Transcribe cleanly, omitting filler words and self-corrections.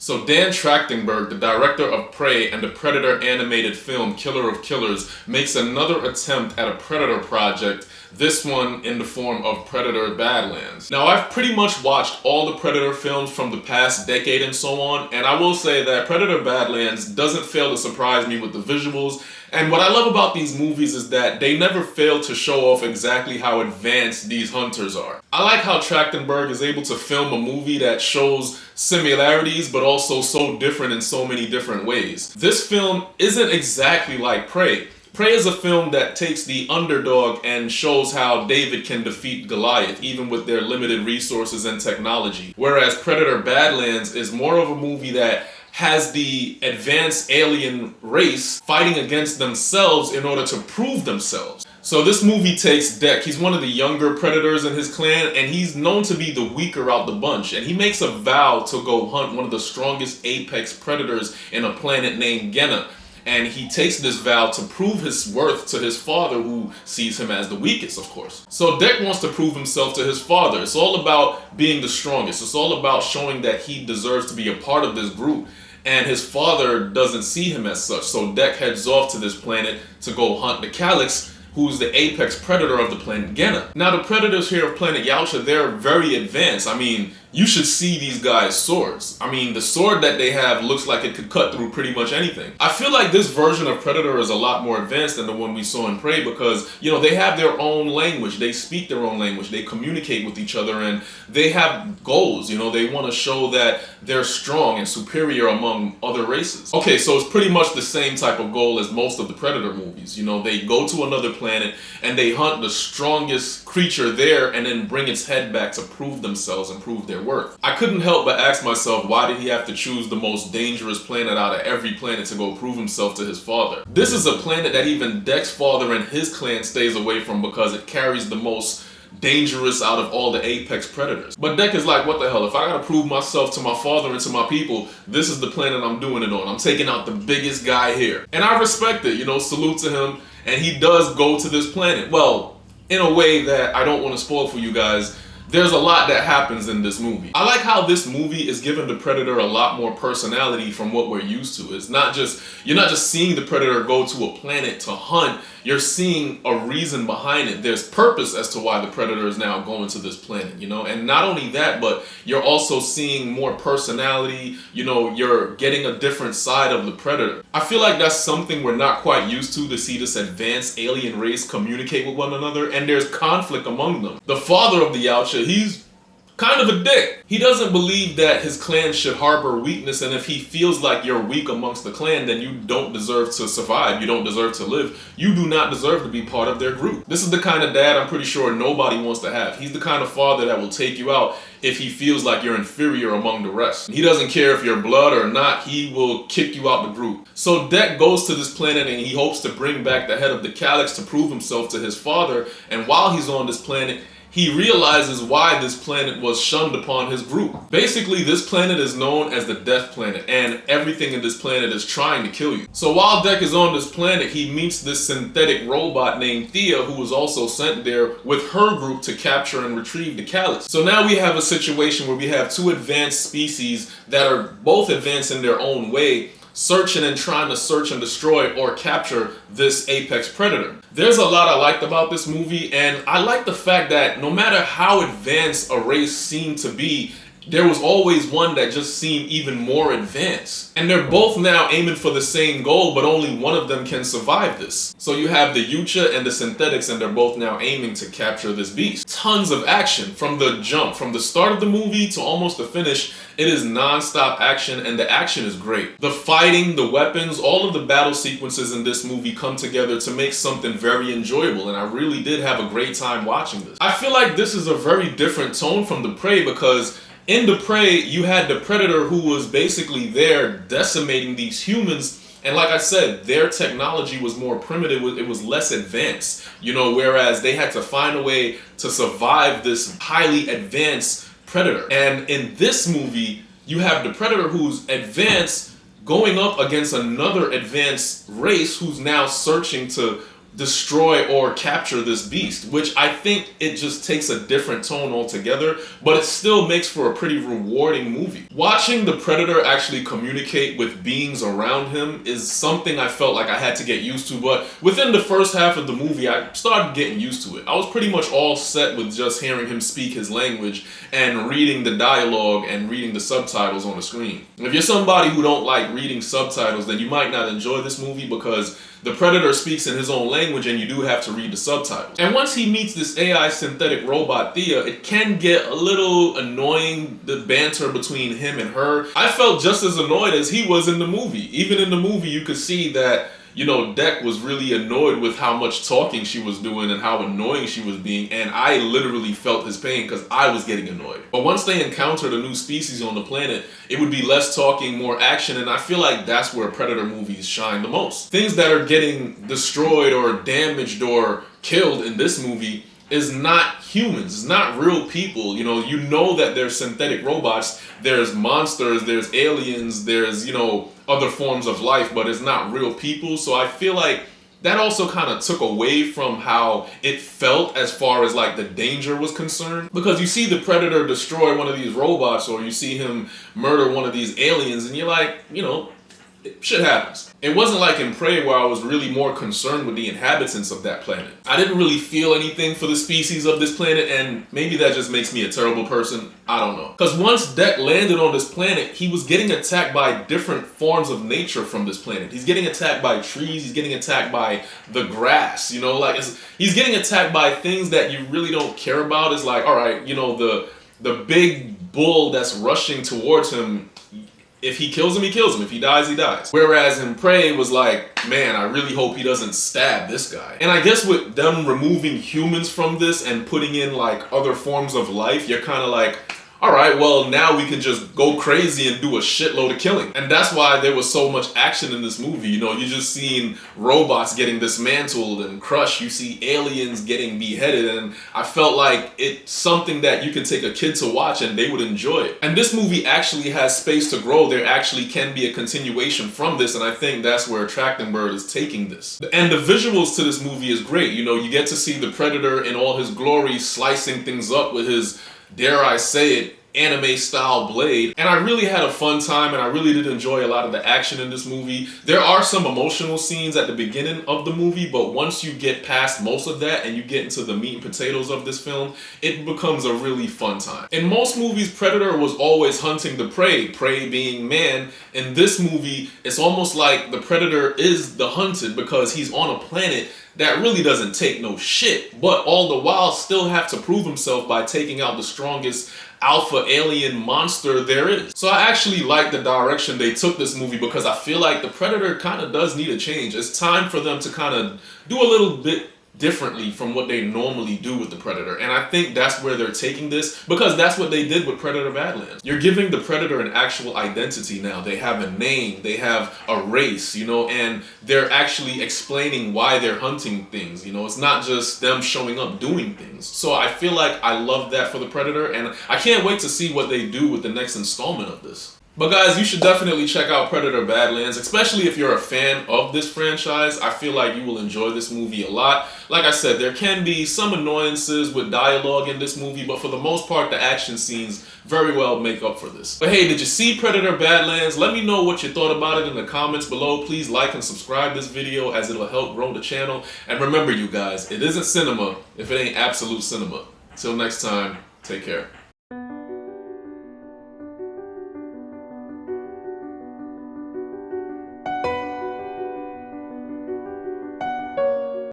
So Dan Trachtenberg, the director of Prey and the Predator animated film Killer of Killers, makes another attempt at a Predator project, this one in the form of Predator Badlands. Now, I've pretty much watched all the Predator films from the past decade and so on, and I will say that Predator Badlands doesn't fail to surprise me with the visuals. And what I love about these movies is that they never fail to show off exactly how advanced these hunters are. I like how Trachtenberg is able to film a movie that shows similarities but also so different in so many different ways. This film isn't exactly like Prey. Prey is a film that takes the underdog and shows how David can defeat Goliath, even with their limited resources and technology. Whereas Predator Badlands is more of a movie that has the advanced alien race fighting against themselves in order to prove themselves. So this movie takes Dek. He's one of the younger predators in his clan, and he's known to be the weaker out the bunch. And he makes a vow to go hunt one of the strongest apex predators in a planet named Genna. And he takes this vow to prove his worth to his father, who sees him as the weakest, of course. So Dek wants to prove himself to his father. It's all about being the strongest. It's all about showing that he deserves to be a part of this group. And his father doesn't see him as such. So Dek heads off to this planet to go hunt the Calyx, who's the apex predator of the planet Genna. Now, the predators here of planet Yautja, they're very advanced. I mean, you should see these guys' swords. I mean, the sword that they have looks like it could cut through pretty much anything. I feel like this version of Predator is a lot more advanced than the one we saw in Prey because, you know, they have their own language. They speak their own language. They communicate with each other, and they have goals. You know, they want to show that they're strong and superior among other races. Okay, so it's pretty much the same type of goal as most of the Predator movies. You know, they go to another planet and they hunt the strongest creature there and then bring its head back to prove themselves and prove their worth. I couldn't help but ask myself, why did he have to choose the most dangerous planet out of every planet to go prove himself to his father? This is a planet that even Dek's father and his clan stays away from because it carries the most dangerous out of all the apex predators. But Dek is like, what the hell? If I gotta prove myself to my father and to my people, this is the planet I'm doing it on. I'm taking out the biggest guy here. And I respect it, you know, salute to him. And he does go to this planet. Well, in a way that I don't want to spoil for you guys. There's a lot that happens in this movie. I like how this movie is giving the Predator a lot more personality from what we're used to. It's not just, you're not just seeing the Predator go to a planet to hunt, you're seeing a reason behind it. There's purpose as to why the Predator is now going to this planet, you know? And not only that, but you're also seeing more personality, you know, you're getting a different side of the Predator. I feel like that's something we're not quite used to see this advanced alien race communicate with one another, and there's conflict among them. The father of the Yautja, he's kind of a dick. He doesn't believe that his clan should harbor weakness, and if he feels like you're weak amongst the clan, then you don't deserve to survive. You don't deserve to live. You do not deserve to be part of their group. This is the kind of dad I'm pretty sure nobody wants to have. He's the kind of father that will take you out if he feels like you're inferior among the rest. He doesn't care if you're blood or not. He will kick you out the group. So Dek goes to this planet and he hopes to bring back the head of the Calyx to prove himself to his father, and while he's on this planet, he realizes why this planet was shunned upon his group. Basically, this planet is known as the Death Planet, and everything in this planet is trying to kill you. So while Dek is on this planet, he meets this synthetic robot named Thea, who was also sent there with her group to capture and retrieve the Calyx. So now we have a situation where we have two advanced species that are both advanced in their own way, searching and trying to search and destroy or capture this apex predator. There's a lot I liked about this movie, and I like the fact that no matter how advanced a race seemed to be, there was always one that just seemed even more advanced. And they're both now aiming for the same goal, but only one of them can survive this. So you have the Yautja and the synthetics, and they're both now aiming to capture this beast. Tons of action from the jump, from the start of the movie to almost the finish. It is non-stop action, and the action is great. The fighting, the weapons, all of the battle sequences in this movie come together to make something very enjoyable, and I really did have a great time watching this. I feel like this is a very different tone from the Prey, because in the Prey, you had the Predator who was basically there decimating these humans. And like I said, their technology was more primitive. It was less advanced, you know, whereas they had to find a way to survive this highly advanced Predator. And in this movie, you have the Predator who's advanced going up against another advanced race who's now searching to destroy or capture this beast, which I think it just takes a different tone altogether, but it still makes for a pretty rewarding movie. Watching the Predator actually communicate with beings around him is something I felt like I had to get used to, but within the first half of the movie, I started getting used to it. I was pretty much all set with just hearing him speak his language and reading the dialogue and reading the subtitles on the screen. If you're somebody who don't like reading subtitles, then you might not enjoy this movie because the Predator speaks in his own language and you do have to read the subtitles. And once he meets this AI synthetic robot Thea, it can get a little annoying, the banter between him and her. I felt just as annoyed as he was in the movie. Even in the movie, you could see that, you know, Deck was really annoyed with how much talking she was doing and how annoying she was being, and I literally felt his pain because I was getting annoyed. But once they encountered a new species on the planet, it would be less talking, more action, and I feel like that's where Predator movies shine the most. Things that are getting destroyed or damaged or killed in this movie is not humans, it's not real people. You know that there's synthetic robots, there's monsters, there's aliens, there's, other forms of life, but it's not real people. So I feel like that also kind of took away from how it felt as far as like the danger was concerned. Because you see the Predator destroy one of these robots or you see him murder one of these aliens and you're like, shit happens. It wasn't like in Prey where I was really more concerned with the inhabitants of that planet. I didn't really feel anything for the species of this planet, and maybe that just makes me a terrible person. I don't know. Because once Deck landed on this planet, he was getting attacked by different forms of nature from this planet. He's getting attacked by trees, he's getting attacked by the grass, he's getting attacked by things that you really don't care about. It's like, all right, the big bull that's rushing towards him, if he kills him, he kills him. If he dies, he dies. Whereas in Prey, it was like, man, I really hope he doesn't stab this guy. And I guess with them removing humans from this and putting in like other forms of life, you're kind of like, all right, well, now we can just go crazy and do a shitload of killing. And that's why there was so much action in this movie. You're just seeing robots getting dismantled and crushed. You see aliens getting beheaded. And I felt like it's something that you can take a kid to watch and they would enjoy it. And this movie actually has space to grow. There actually can be a continuation from this. And I think that's where Trachtenberg is taking this. And the visuals to this movie is great. You get to see the Predator in all his glory slicing things up with his, dare I say it, anime style blade. And I really had a fun time and I really did enjoy a lot of the action in this movie. There are some emotional scenes at the beginning of the movie, but once you get past most of that and you get into the meat and potatoes of this film, it becomes a really fun time. In most movies, Predator was always hunting the prey being man. In this movie, it's almost like the Predator is the hunted because he's on a planet that really doesn't take no shit, but all the while still have to prove himself by taking out the strongest alpha alien monster there is. So I actually like the direction they took this movie because I feel like the Predator kind of does need a change. It's time for them to kind of do a little bit differently from what they normally do with the Predator. And I think that's where they're taking this because that's what they did with Predator Badlands. You're giving the Predator an actual identity now. They have a name, they have a race, and they're actually explaining why they're hunting things. It's not just them showing up doing things. So I feel like I love that for the Predator and I can't wait to see what they do with the next installment of this. But guys, you should definitely check out Predator Badlands, especially if you're a fan of this franchise. I feel like you will enjoy this movie a lot. Like I said, there can be some annoyances with dialogue in this movie, but for the most part, the action scenes very well make up for this. But hey, did you see Predator Badlands? Let me know what you thought about it in the comments below. Please like and subscribe this video as it'll help grow the channel. And remember, you guys, it isn't cinema if it ain't absolute cinema. Till next time, take care.